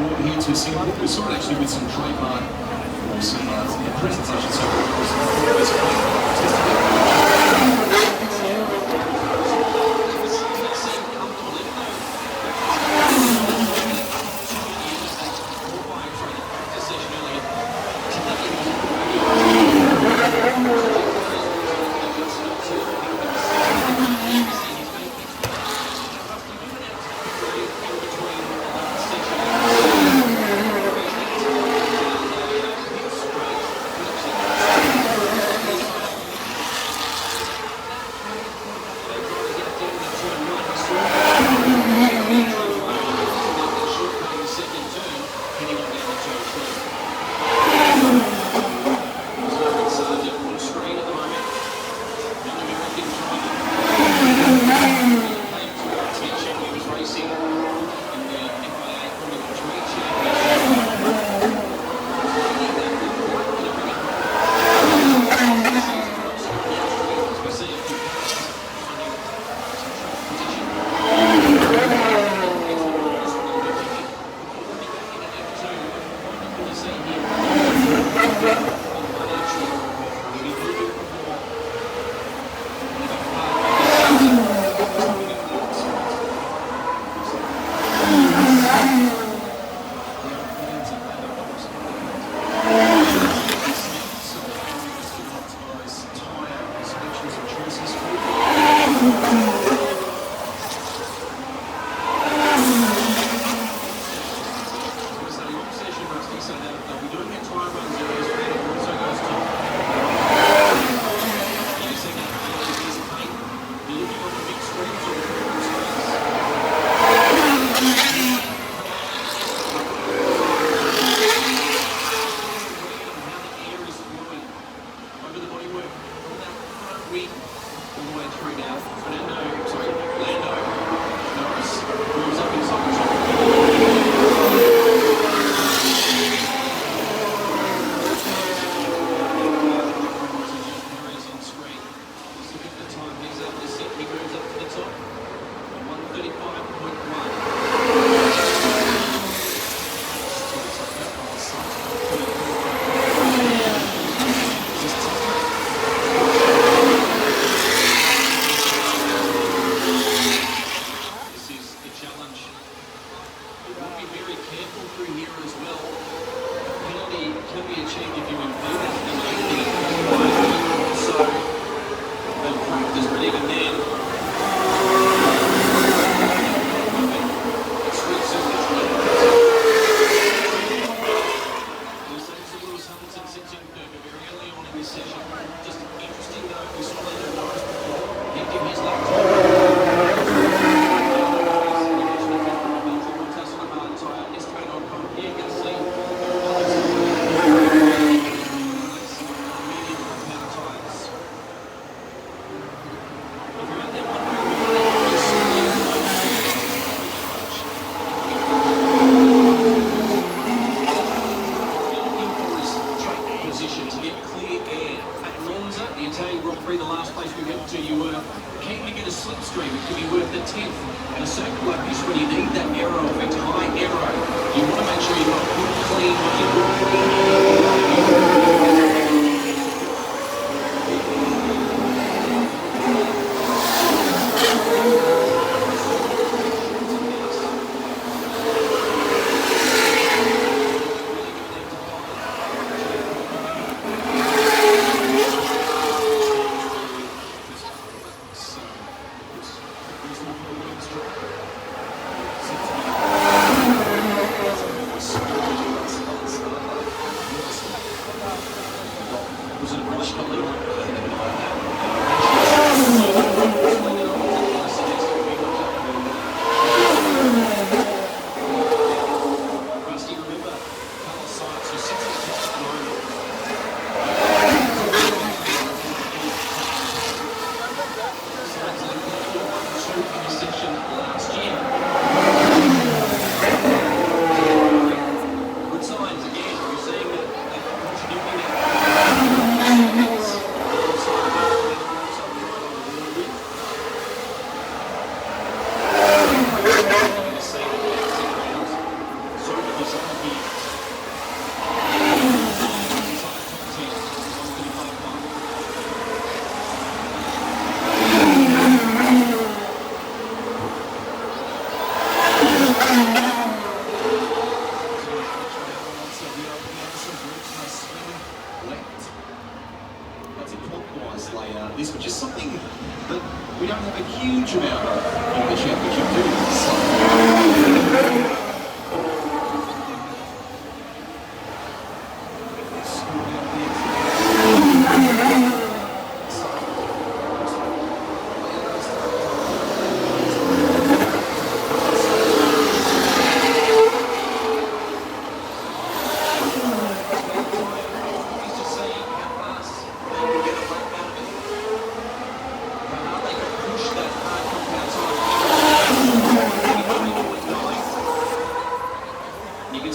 brought here to Singapore. We saw it actually with some trademark, or some presents, I should say.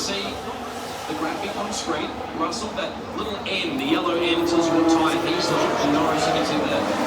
see the graphic on screen. Russell, that little N, the yellow N, tells you what tyre he's on. And Norris, you can see that.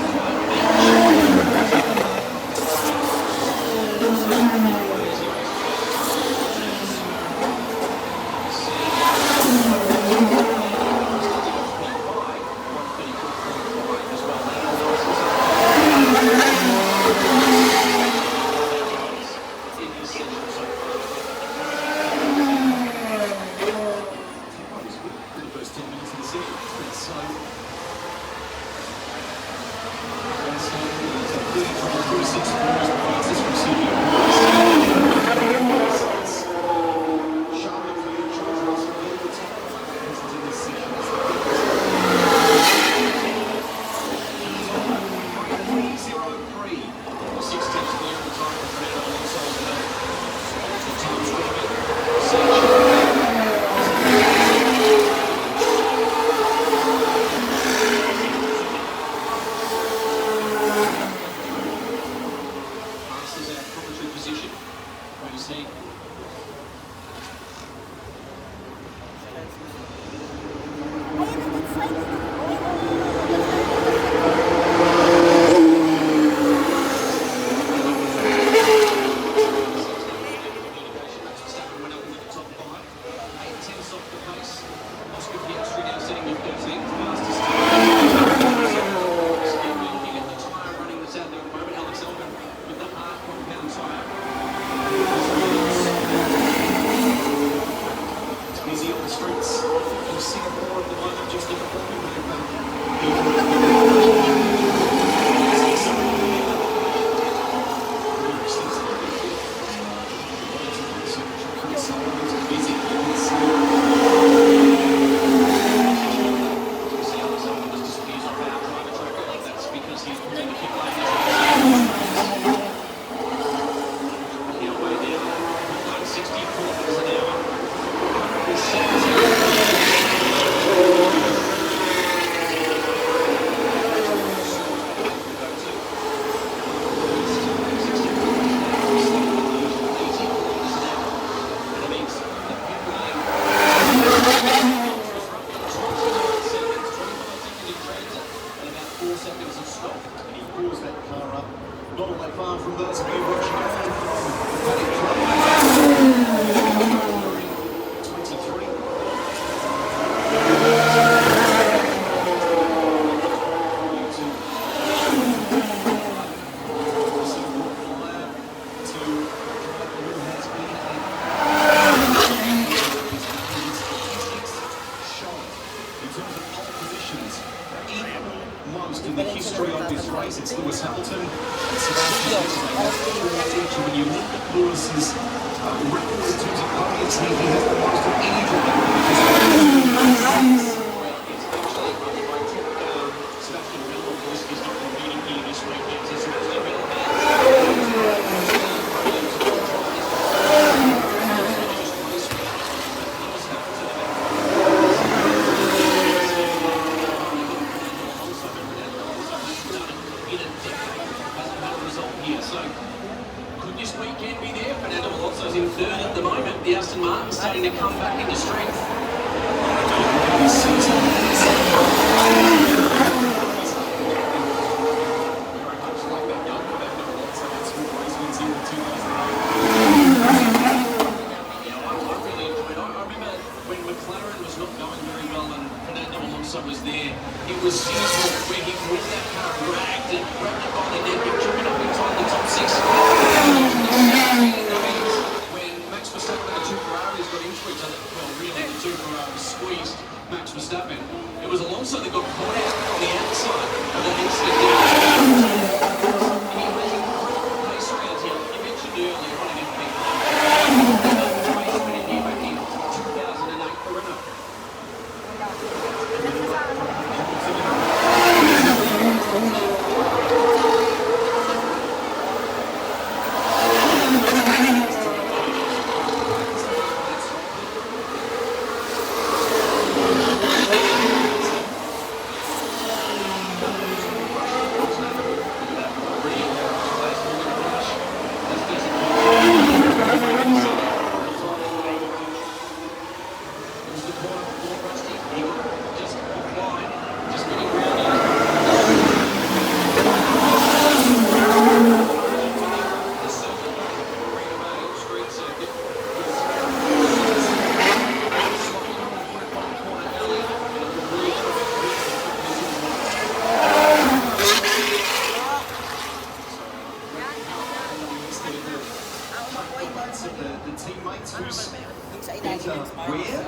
better wear.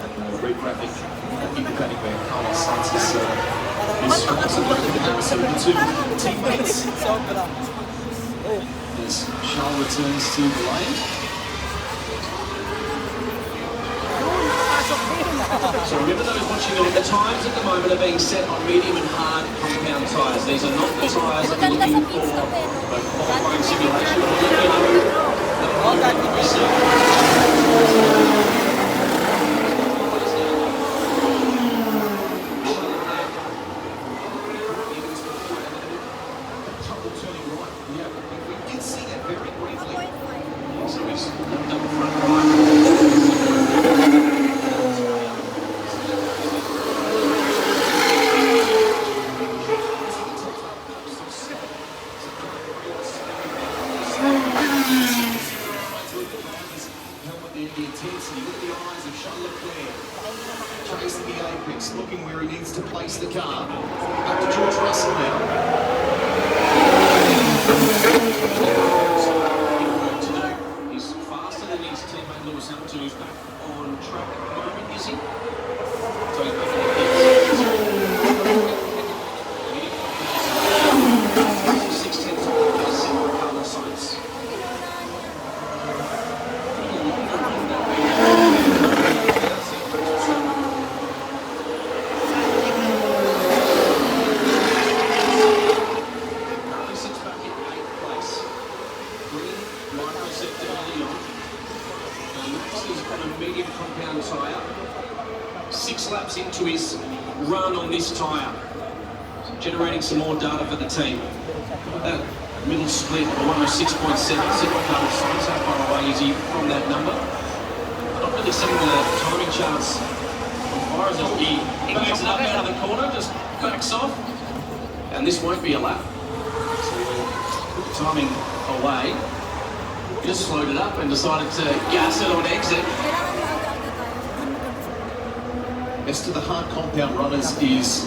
And red graphic indicating where Carlos Sainz is strong. So look at the comparison of the two teammates as Charles returns to the lane. So remember those watching on, the tyres at the moment are being set on medium and hard compound tyres. These are not the tyres that we're looking for qualifying simulation. We'll let you know that we did see that very briefly. So he's double front right. The intensity, look at the eyes of Charles Leclerc, chasing the apex, looking where he needs to place the car. Back to George Russell now. He's faster than his teammate Lewis Hamilton, who's back on track at the moment, is he? So he's back on the 6/10 of Carlos Sainz. Medium compound tyre. 6 laps into his run on this tyre, generating some more data for the team. That middle split of 106.7, Carlos Sainz, how far away is he from that number? Not really seeing the timing charts as far as he backs it up out of the corner, just backs off, and this won't be a lap. So we'll put the timing away. He just slowed it up and decided to gas it on exit. Best of the hard compound runners is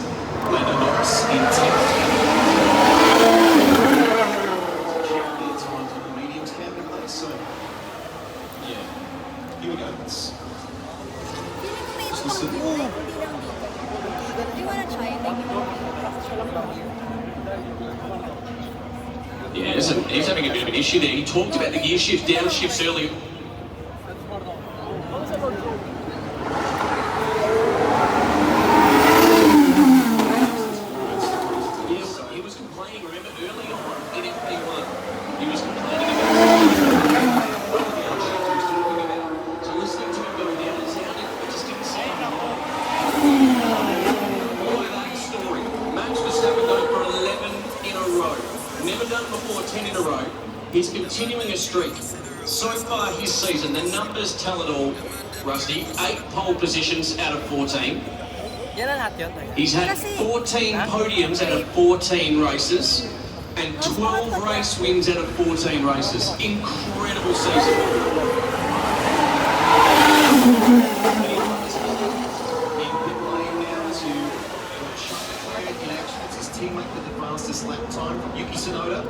Lando Norris in 10th. Times on the mediums can be place, so yeah. Here we go. Let's listen. Do you wanna try it? Yeah, he's having a bit of an issue there. He talked about the gear shift, downshifts earlier. He was complaining, remember, early on in FP1, he was complaining about so listening to him go down, it just didn't sound boy, that story. Max Verstappen though for 11 in a row. Never done before 10 in a row. He's continuing a streak. So far his season, the numbers tell it all, Rusty. 8 pole positions out of 14. He's had 14 podiums out of 14 races and 12 race wins out of 14 races. Incredible season. His teammate with the fastest lap time from Yuki Tsunoda,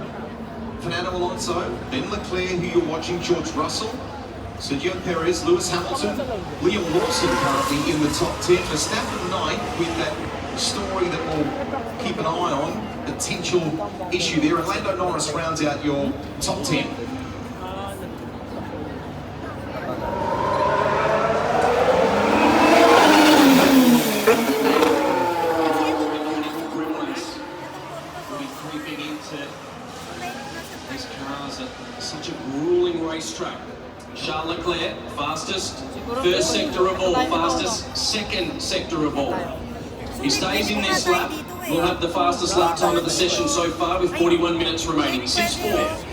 Fernando Alonso, Ben Leclerc, who you're watching, George Russell, Sergio Perez, Lewis Hamilton, Liam Lawson currently in the top 10. Verstappen 9 with that story that we'll keep an eye on, potential issue there, and Lando Norris rounds out your top 10. These cars at such a grueling racetrack. Charles Leclerc, fastest first sector of all, fastest second sector of all. He stays in this lap. We'll have the fastest lap time of the session so far with 41 minutes remaining. He sits fourth.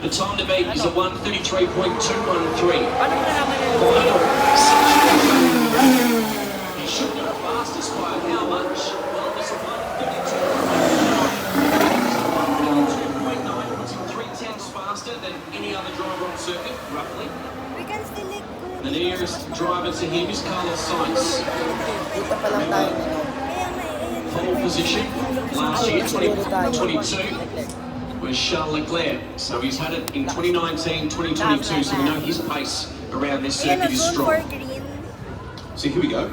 The time to beat is a 1:33.213. He should go fastest by how much? Well, it's a 1:32.9, puts him 3/10 faster than any other driver on circuit, roughly. We can still The nearest driver to him is Carlos Sainz. Pole position last year, 2022, was Charles Leclerc. So he's had it in 2019, 2022, so we know his pace around this Ayan circuit na, is zone strong. 4 green. So here we go.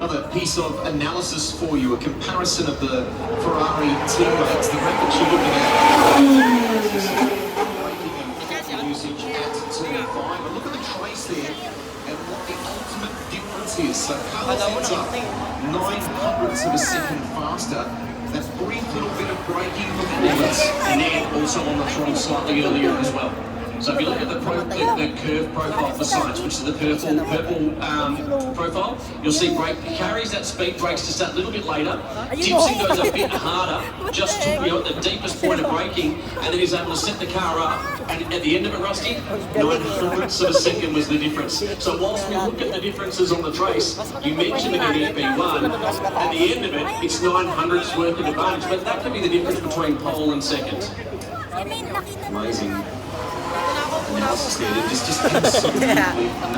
Another piece of analysis for you, a comparison of the Ferrari teammates, the records you're looking at. Usage at turn 5. And look at the trace there and what the ultimate difference is. So Carlos ends up 900ths of a second faster. That brief little bit of braking performance. And then also on the throttle slightly earlier as well. So if you look at the curve profile for Sainz, which is the purple profile, you'll see brake carries that speed, brakes just that little bit later. Dipsy goes a bit harder, just to at the deepest point of braking, and then he's able to set the car up. And at the end of it, Rusty, 900ths of a second was the difference. So whilst we look at the differences on the trace, you mentioned it in EP1, at the end of it, it's 900ths worth of advantage, but that could be the difference between pole and second. Amazing analysis there. It just absolutely